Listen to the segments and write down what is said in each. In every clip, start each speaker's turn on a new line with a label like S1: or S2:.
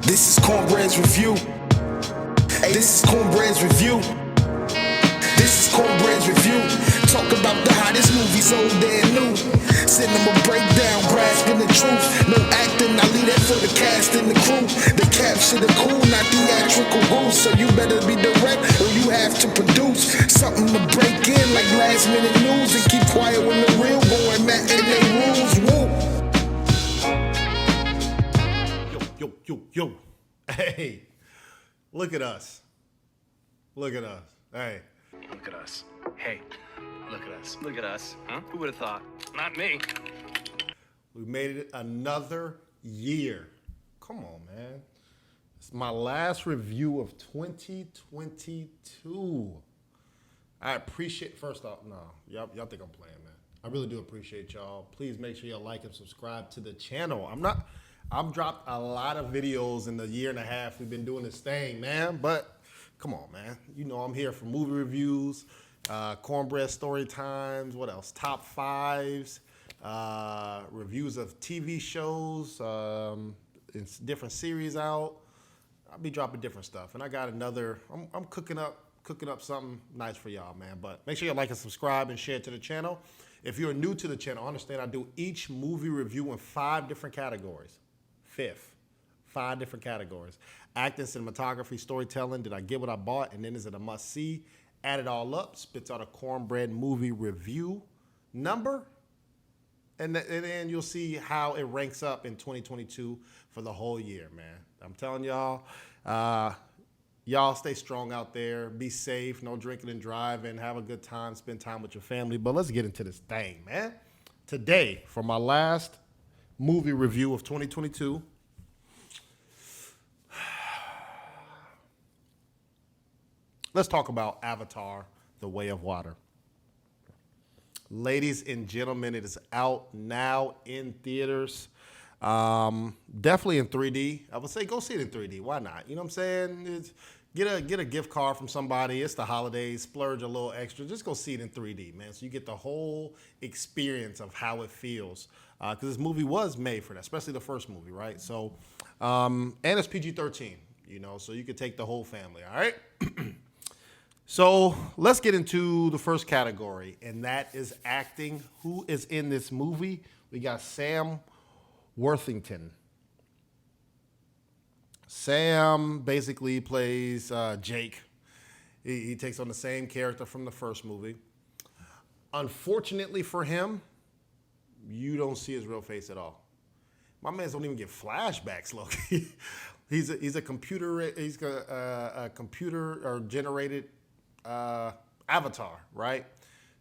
S1: This is Cornbread's review. Hey, this is Cornbread's review. This is Cornbread's review. Talk about the hottest movies, old and new. Cinema breakdown, grasping the truth. No acting, I leave that for the cast and the crew. They capture the cool, not theatrical rules. So you better be direct or you have to produce something to break in like last minute news. And keep quiet when the real going back in their rules. Woo.
S2: Yo. Hey, look at us. Look at us. Hey.
S3: Look at us. Hey, look at us. Look at us. Huh? Who would have thought? Not me.
S2: We made it another year. Come on, man. It's my last review of 2022. I appreciate, first off, y'all think I'm playing, man. I really do appreciate y'all. Please make sure y'all like and subscribe to the channel. I've dropped a lot of videos in the year and a half we've been doing this thing, man, but come on, man. You know I'm here for movie reviews, Cornbread story times, what else? Top fives, reviews of TV shows, different series out. I'll be dropping different stuff, and I got another. I'm cooking up something nice for y'all, man. But make sure you like and subscribe and share to the channel. If you're new to the channel, understand I do each movie review in 5 different categories. 5 different categories. Acting, cinematography, storytelling. Did I get what I bought? And then is it a must-see? Add it all up. Spits out a Cornbread movie review number. And then you'll see how it ranks up in 2022 for the whole year, man. I'm telling y'all, y'all stay strong out there. Be safe. No drinking and driving. Have a good time. Spend time with your family. But let's get into this thing, man. Today, for my last movie review of 2022, let's talk about Avatar: The Way of Water. Ladies and gentlemen, it is out now in theaters. Definitely in 3D. I would say go see it in 3D. Why not? You know what I'm saying? Get a gift card from somebody. It's the holidays. Splurge a little extra. Just go see it in 3D, man. So you get the whole experience of how it feels. Because this movie was made for that, especially the first movie, right? So, and it's PG-13, you know, so you could take the whole family, all right? So let's get into the first category, and that is acting. Who is in this movie? We got Sam Worthington. Sam basically plays Jake. He takes on the same character from the first movie. Unfortunately for him, you don't see his real face at all. My man don't even get flashbacks, look. He's a computer or generated avatar, right?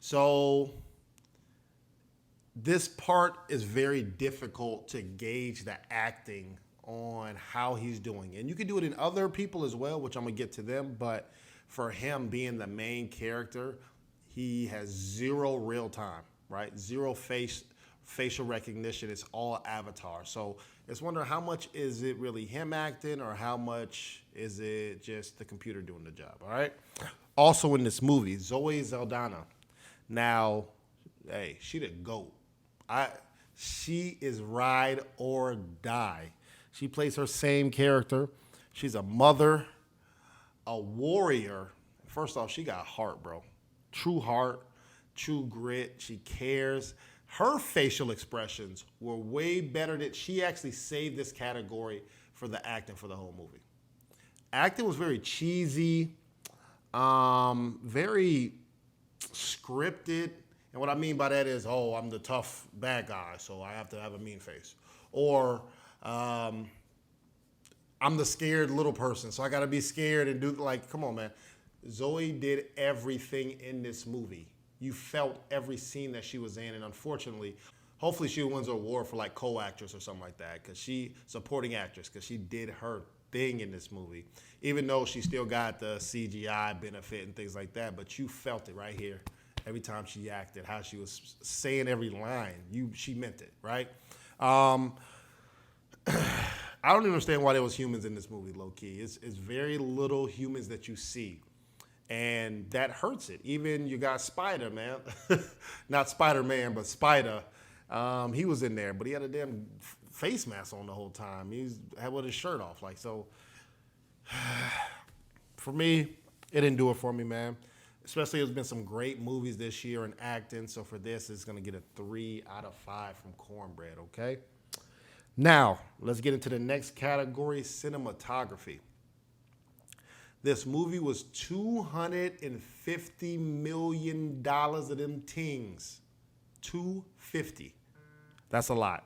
S2: So this part is very difficult to gauge the acting on how he's doing. And you can do it in other people as well, which I'm gonna get to them, but for him being the main character, he has 0 real time, right? 0 facial recognition. It's all avatar. So it's wondering how much is it really him acting or how much is it just the computer doing the job, all right? Also in this movie, Zoe Saldana. Now, hey, she the GOAT. She is ride or die. She plays her same character. She's a mother, a warrior. First off, she got heart, bro. True heart, true grit. She cares. Her facial expressions were way better than she actually saved this category for the acting for the whole movie. Acting was very cheesy, very scripted. And what I mean by that is, oh, I'm the tough bad guy, so I have to have a mean face. Or I'm the scared little person, so I got to be scared and do, like, come on, man. Zoe did everything in this movie. You felt every scene that she was in, and unfortunately, hopefully she wins an award for like co-actress or something like that, because she, supporting actress, because she did her thing in this movie, even though she still got the CGI benefit and things like that, but you felt it right here. Every time she acted, how she was saying every line, she meant it, right? I don't even understand why there was humans in this movie, low-key. It's very little humans that you see. And that hurts it. Even you got Spider, man. Not Spider-Man, but Spider. He was in there, but he had a damn face mask on the whole time. He's had with his shirt off. Like, so for me, it didn't do it for me, man. Especially there's been some great movies this year in acting. So for this, it's going to get a 3 out of 5 from Cornbread, okay? Now, let's get into the next category, cinematography. This movie was $250 million of them tings. 250. That's a lot.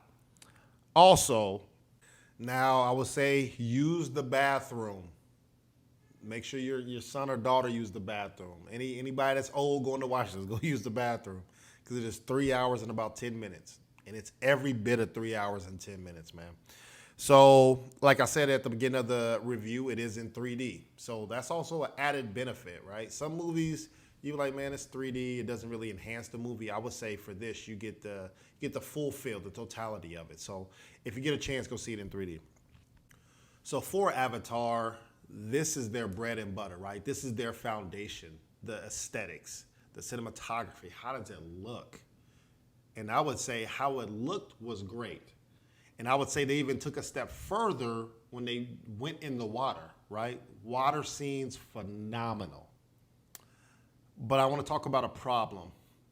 S2: Also, now I would say use the bathroom. Make sure your son or daughter use the bathroom. Anybody that's old going to watch this, go use the bathroom. Because it is 3 hours and about 10 minutes. And it's every bit of 3 hours and 10 minutes, man. So, like I said at the beginning of the review, it is in 3D. So that's also an added benefit, right? Some movies, you're like, man, it's 3D. It doesn't really enhance the movie. I would say for this, you get the full feel, the totality of it. So if you get a chance, go see it in 3D. So for Avatar, this is their bread and butter, right? This is their foundation, the aesthetics, the cinematography. How does it look? And I would say how it looked was great. And I would say they even took a step further when they went in the water, right? Water scenes, phenomenal. But I want to talk about a problem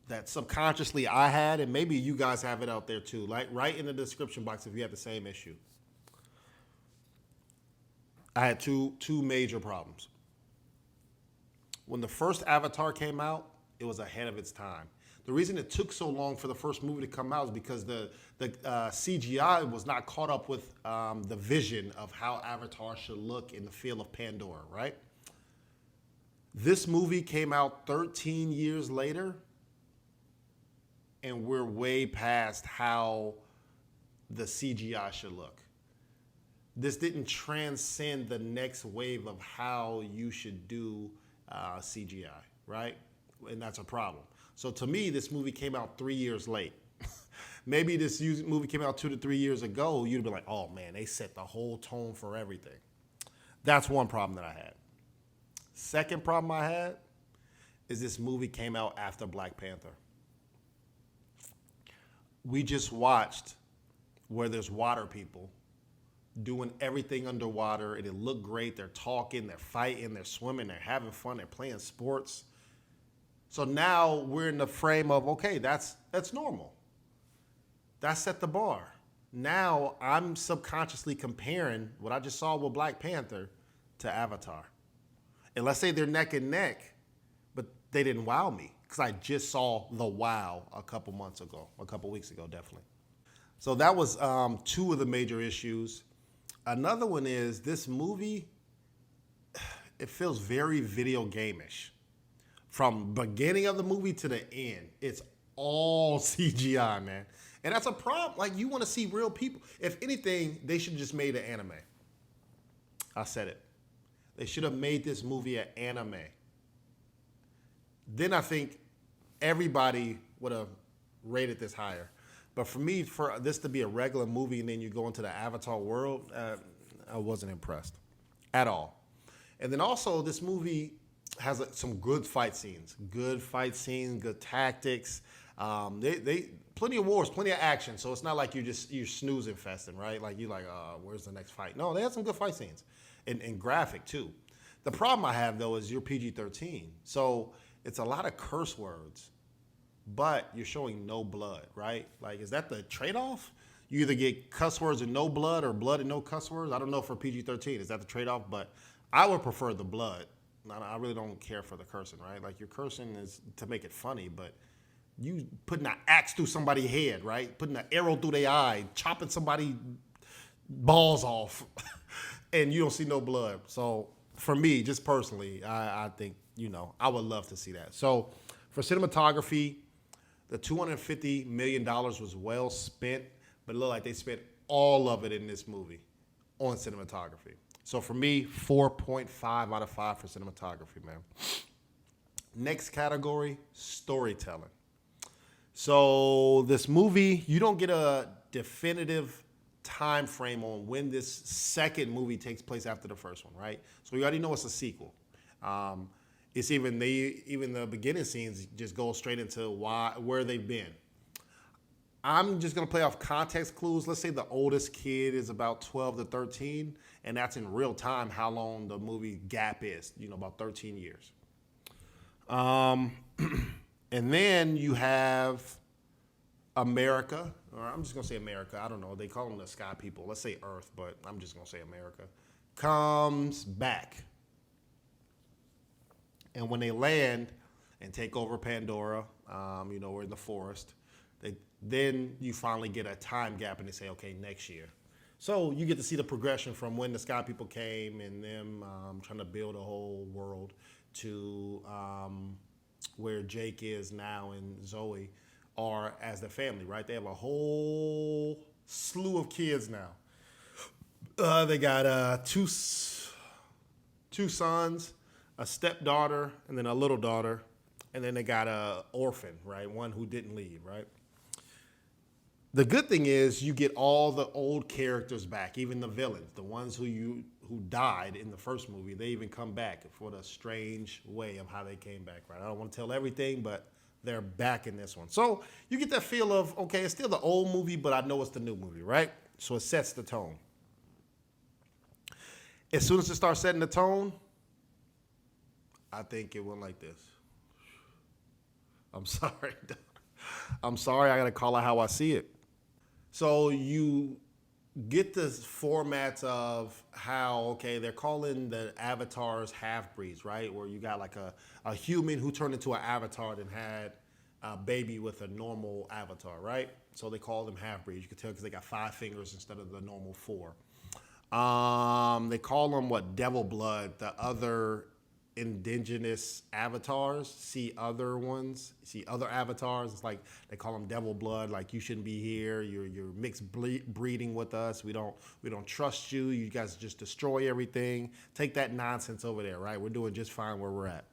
S2: that subconsciously I had, and maybe you guys have it out there too. Like, write in the description box if you have the same issue. I had two major problems. When the first Avatar came out, it was ahead of its time. The reason it took so long for the first movie to come out is because the CGI was not caught up with the vision of how Avatar should look in the feel of Pandora, right? This movie came out 13 years later, and we're way past how the CGI should look. This didn't transcend the next wave of how you should do CGI, right? And that's a problem. So to me, this movie came out 3 years late. Maybe this movie came out 2 to 3 years ago, you'd be like, oh man, they set the whole tone for everything. That's one problem that I had. Second problem I had is this movie came out after Black Panther. We just watched where there's water people doing everything underwater, and it looked great. They're talking, they're fighting, they're swimming, they're having fun, they're playing sports. So now we're in the frame of, okay, that's normal. That set the bar. Now I'm subconsciously comparing what I just saw with Black Panther to Avatar. And let's say they're neck and neck, but they didn't wow me because I just saw the wow a couple weeks ago, definitely. So that was two of the major issues. Another one is this movie, it feels very video game-ish. From beginning of the movie to the end, it's all CGI, man. And that's a problem. Like, you want to see real people. If anything, they should have just made an anime. I said it. They should have made this movie an anime. Then I think everybody would have rated this higher. But for me, for this to be a regular movie and then you go into the Avatar world, I wasn't impressed at all. And then also, this movie has some good fight scenes, good tactics. They plenty of wars, plenty of action. So it's not like you're snooze infesting, right? Like you're like, where's the next fight? No, they had some good fight scenes, and graphic too. The problem I have though is you're PG-13, so it's a lot of curse words, but you're showing no blood, right? Like, is that the trade-off? You either get cuss words and no blood, or blood and no cuss words. I don't know for PG-13, is that the trade-off? But I would prefer the blood. I really don't care for the cursing, right? Like, your cursing is to make it funny, but you putting an axe through somebody's head, right? Putting an arrow through their eye, chopping somebody's balls off, and you don't see no blood. So for me, just personally, I think, I would love to see that. So for cinematography, the $250 million was well spent, but it looked like they spent all of it in this movie on cinematography. So for me, 4.5 out of 5 for cinematography, man. Next category, storytelling. So this movie, you don't get a definitive time frame on when this second movie takes place after the first one, right? So you already know it's a sequel. It's even the beginning scenes just go straight into where they've been. I'm just gonna play off context clues. Let's say the oldest kid is about 12 to 13, and that's in real time how long the movie gap is. About 13 years. And then you have America, or I'm just gonna say America. I don't know. They call them the sky people. Let's say Earth, but I'm just gonna say America. Comes back. And when they land and take over Pandora, we're in the forest. Then you finally get a time gap and they say, okay, next year. So you get to see the progression from when the Sky People came and them trying to build a whole world to where Jake is now and Zoe are as the family, right? They have a whole slew of kids now. They got two sons, a stepdaughter, and then a little daughter. And then they got a orphan, right? One who didn't leave, right? The good thing is you get all the old characters back, even the villains, the ones who died in the first movie. They even come back for the strange way of how they came back, right? I don't want to tell everything, but they're back in this one. So you get that feel of, okay, it's still the old movie, but I know it's the new movie, right? So it sets the tone. As soon as it starts setting the tone, I think it went like this. I'm sorry. I got to call it how I see it. So you get the formats of how, okay, they're calling the avatars half-breeds, right? Where you got like a human who turned into an avatar and had a baby with a normal avatar, right? So they call them half-breeds. You can tell because they got 5 fingers instead of the normal 4. They call them devil blood. The other indigenous avatars see other avatars. It's like they call them devil blood. Like, you shouldn't be here. You're mixed breeding with us. We don't trust you. You guys just destroy everything. Take that nonsense over there, right? We're doing just fine where we're at.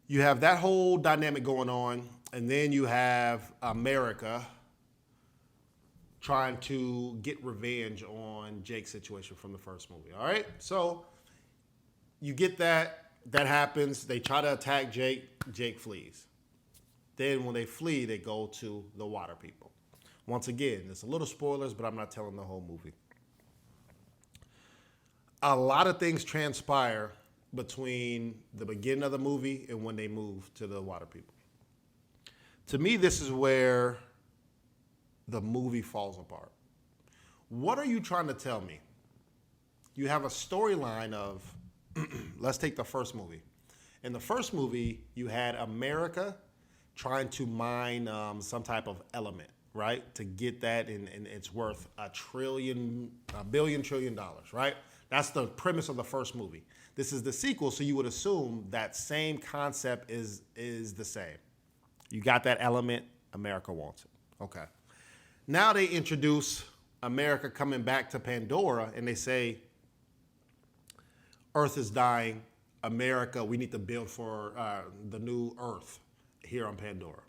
S2: You have that whole dynamic going on, and then you have America trying to get revenge on Jake's situation from the first movie. All right, so you get that happens. They try to attack Jake. Jake flees. Then when they flee, they go to the water people. Once again, it's a little spoilers, but I'm not telling the whole movie. A lot of things transpire between the beginning of the movie and when they move to the water people. To me, this is where the movie falls apart. What are you trying to tell me? You have a storyline of, let's take the first movie. In the first movie, you had America trying to mine some type of element, right? To get that, and it's worth $1 billion trillion, right? That's the premise of the first movie. This is the sequel, so you would assume that same concept is the same. You got that element, America wants it. Okay. Now they introduce America coming back to Pandora, and they say, Earth is dying. America, we need to build for the new Earth here on Pandora.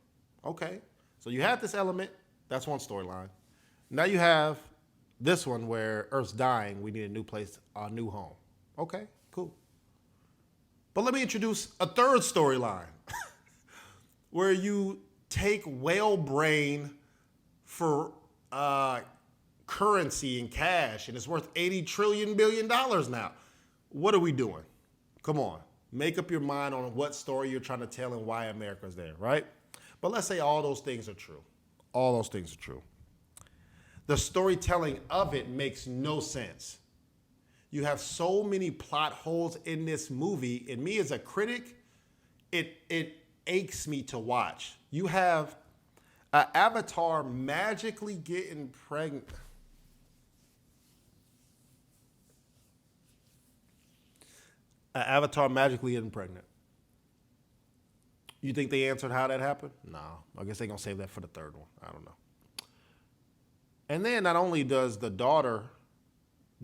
S2: Okay. So you have this element. That's one storyline. Now you have this one where Earth's dying. We need a new place, a new home. Okay, cool. But let me introduce a third storyline where you take whale brain for currency and cash, and it's worth $80 billion now. What are we doing? Come on. Make up your mind on what story you're trying to tell and why America's there, right? But let's say all those things are true. All those things are true. The storytelling of it makes no sense. You have so many plot holes in this movie, and me as a critic, it aches me to watch. You have an avatar magically getting pregnant. An avatar magically getting pregnant. You think they answered how that happened? No. I guess they're going to save that for the third one. I don't know. And then not only does the daughter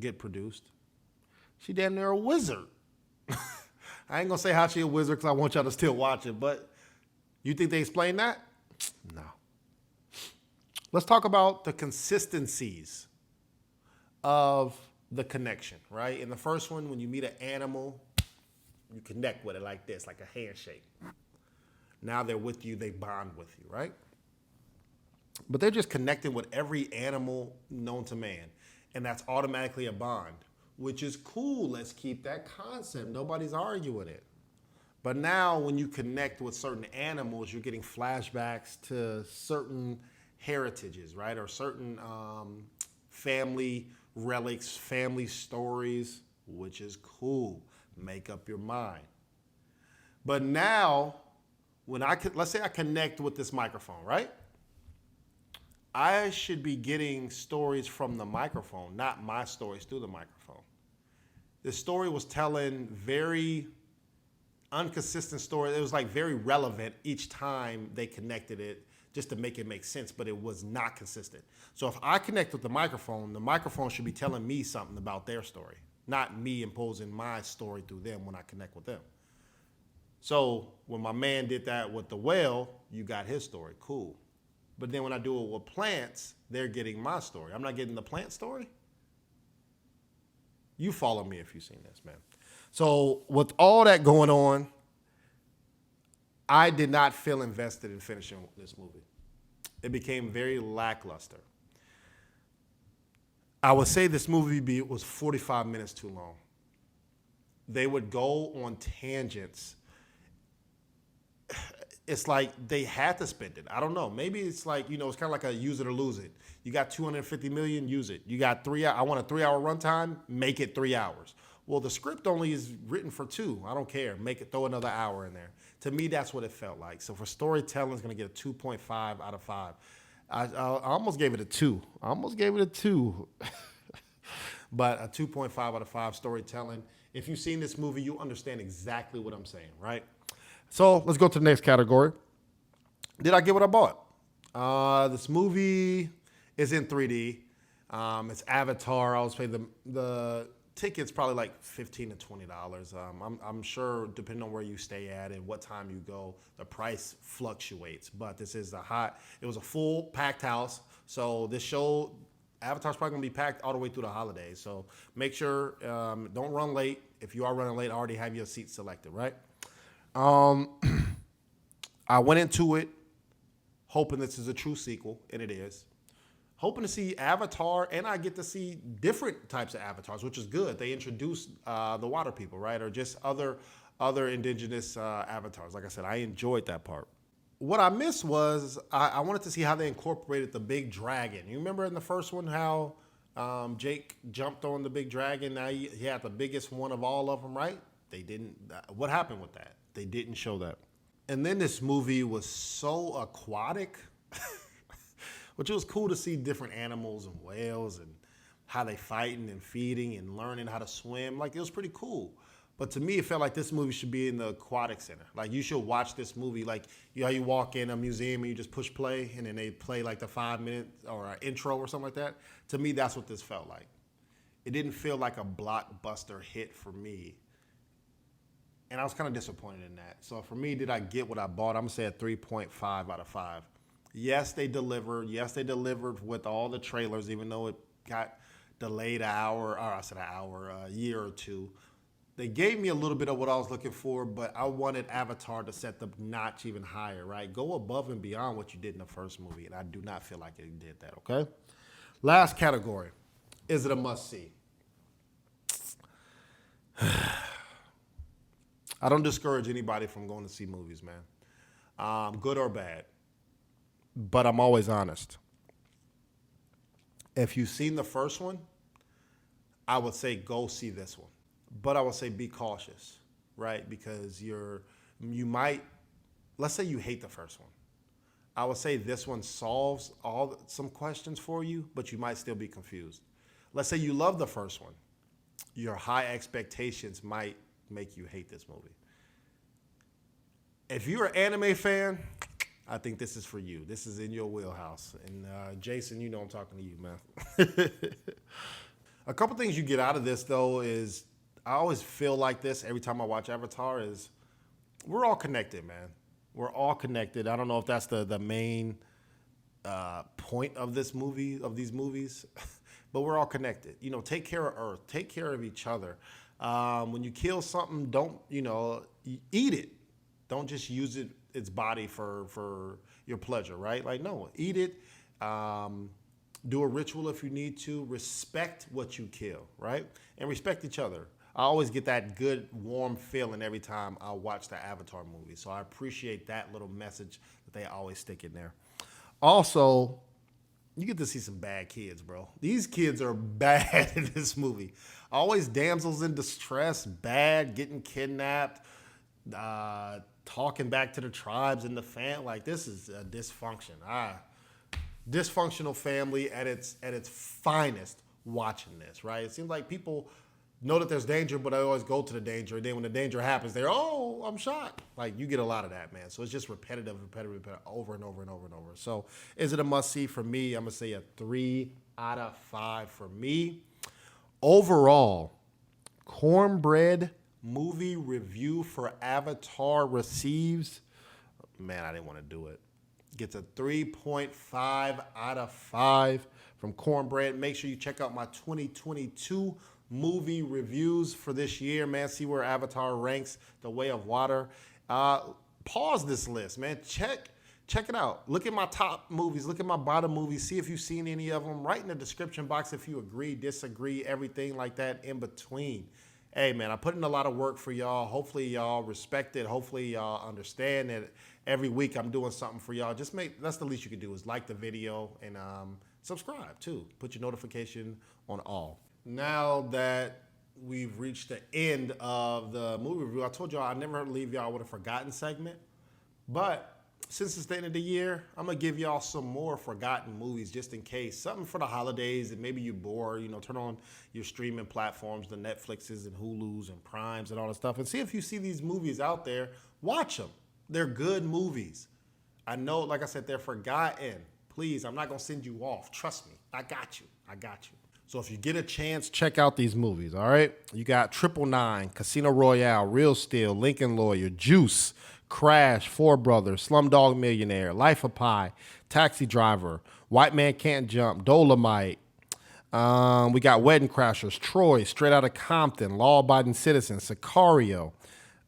S2: get produced, she damn near a wizard. I ain't going to say how she a wizard because I want y'all to still watch it, but you think they explained that? No. Let's talk about the consistencies of the connection, right? In the first one, when you meet an animal, you connect with it like this, like a handshake. Now they're with you, they bond with you, right? But they're just connected with every animal known to man. And that's automatically a bond, which is cool. Let's keep that concept. Nobody's arguing it. But now when you connect with certain animals, you're getting flashbacks to certain heritages, right? Or certain family relics, family stories, which is cool. Make up your mind. But now, when let's say I connect with this microphone, right? I should be getting stories from the microphone, not my stories through the microphone. The story was telling very inconsistent stories. It was like very relevant each time they connected it just to make it make sense, but it was not consistent. So if I connect with the microphone should be telling me something about their story, not me imposing my story through them when I connect with them. So when my man did that with the whale, you got his story, cool. But then when I do it with plants, they're getting my story. I'm not getting the plant story. You follow me if you've seen this, man. So with all that going on, I did not feel invested in finishing this movie. It became very lackluster. I would say this movie was 45 minutes too long. They would go on tangents. It's like they had to spend it. I don't know. Maybe it's like, it's kind of like a use it or lose it. You got 250 million, use it. You got I want a 3-hour runtime, make it 3 hours. Well, the script only is written for 2. I don't care. Throw another hour in there. To me, that's what it felt like. So for storytelling, it's going to get a 2.5 out of 5. I almost gave it a 2. But a 2.5 out of 5 storytelling. If you've seen this movie, you understand exactly what I'm saying, right? So let's go to the next category. Did I get what I bought? This movie is in 3D. It's Avatar. I was paying the ticket's probably like $15 to $20. I'm sure depending on where you stay at and what time you go, the price fluctuates. But this is it was a full packed house. So this show, Avatar's probably gonna be packed all the way through the holidays. So make sure, don't run late. If you are running late, already have your seat selected, right? I went into it hoping this is a true sequel, and it is. Hoping to see Avatar, and I get to see different types of avatars, which is good. They introduced the water people, right? Or just other indigenous avatars. Like I said, I enjoyed that part. What I missed was I wanted to see how they incorporated the big dragon. You remember in the first one how Jake jumped on the big dragon? Now he had the biggest one of all of them, right? They didn't. What happened with that? They didn't show that. And then this movie was so aquatic, which was cool to see different animals and whales and how they fighting and feeding and learning how to swim. Like, it was pretty cool. But to me, it felt like this movie should be in the aquatic center. Like, you should watch this movie. Like, how you walk in a museum and you just push play and then they play like the 5-minute or an intro or something like that. To me, that's what this felt like. It didn't feel like a blockbuster hit for me. And I was kind of disappointed in that. So for me, did I get what I bought? I'm going to say a 3.5 out of 5. Yes, they delivered. Yes, they delivered with all the trailers, even though it got delayed a year or two. They gave me a little bit of what I was looking for, but I wanted Avatar to set the notch even higher, right? Go above and beyond what you did in the first movie, and I do not feel like it did that, okay? Last category. Is it a must-see? I don't discourage anybody from going to see movies, man. Good or bad. But I'm always honest. If you've seen the first one, I would say go see this one. But I would say be cautious, right? Because you might, let's say you hate the first one. I would say this one solves some questions for you, but you might still be confused. Let's say you love the first one. Your high expectations might make you hate this movie. If you're an anime fan, I think this is for you. This is in your wheelhouse. And Jason, you know I'm talking to you, man. A couple things you get out of this, though, is I always feel like this every time I watch Avatar is we're all connected, man. We're all connected. I don't know if that's the main point of this movie, of these movies, but we're all connected. Take care of Earth. Take care of each other. When you kill something, don't, eat it. Don't just use it its body for your pleasure, right? Like, no, eat it. Do a ritual if you need to. Respect what you kill, right? And respect each other. I always get that good, warm feeling every time I watch the Avatar movie. So I appreciate that little message that they always stick in there. Also, you get to see some bad kids, bro. These kids are bad in this movie. Always damsels in distress, bad, getting kidnapped, talking back to the tribes and the fam. Like, this is a dysfunction. Dysfunctional family at its finest watching this, right? It seems like people know that there's danger, but I always go to the danger. And then when the danger happens, they're, oh, I'm shot. Like, you get a lot of that, man. So it's just repetitive, over and over and over and over. So is it a must-see for me? I'm going to say a 3 out of 5 for me. Overall, Cornbread movie review for Avatar receives, man, I didn't want to do it. Gets a 3.5 out of 5 from Cornbread. Make sure you check out my 2022 movie reviews for this year, man. See where Avatar ranks, The Way of Water. Pause this list, man. Check it out. Look at my top movies. Look at my bottom movies. See if you've seen any of them. Write in the description box if you agree, disagree, everything like that in between. Hey, man, I put in a lot of work for y'all. Hopefully, y'all respect it. Hopefully, y'all understand that every week I'm doing something for y'all. That's the least you can do is like the video and subscribe, too. Put your notification on all. Now that we've reached the end of the movie review, I told y'all I never leave y'all with a forgotten segment. But since it's the end of the year, I'm going to give y'all some more forgotten movies just in case. Something for the holidays and maybe you're bored. Turn on your streaming platforms, the Netflixes and Hulus and Primes and all that stuff. And see if you see these movies out there. Watch them. They're good movies. I know, like I said, they're forgotten. Please, I'm not going to send you off. Trust me. I got you. So if you get a chance, check out these movies, all right? You got 999, Casino Royale, Real Steel, Lincoln Lawyer, Juice, Crash, Four Brothers, Slumdog Millionaire, Life of Pi, Taxi Driver, White Man Can't Jump, Dolomite. We got Wedding Crashers, Troy, Straight Outta Compton, Law Abiding Citizen, Sicario,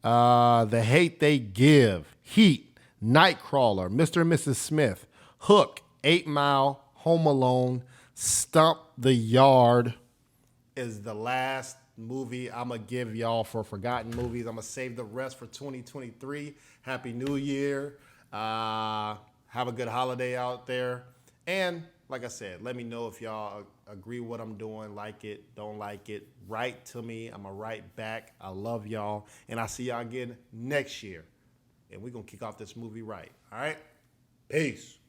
S2: The Hate They Give, Heat, Nightcrawler, Mr. and Mrs. Smith, Hook, 8 Mile, Home Alone, Stump the Yard is the last movie I'm going to give y'all for forgotten movies. I'm going to save the rest for 2023. Happy New Year. Have a good holiday out there. And like I said, let me know if y'all agree with what I'm doing, like it, don't like it. Write to me. I'm going to write back. I love y'all. And I'll see y'all again next year. And we're going to kick off this movie right. All right? Peace.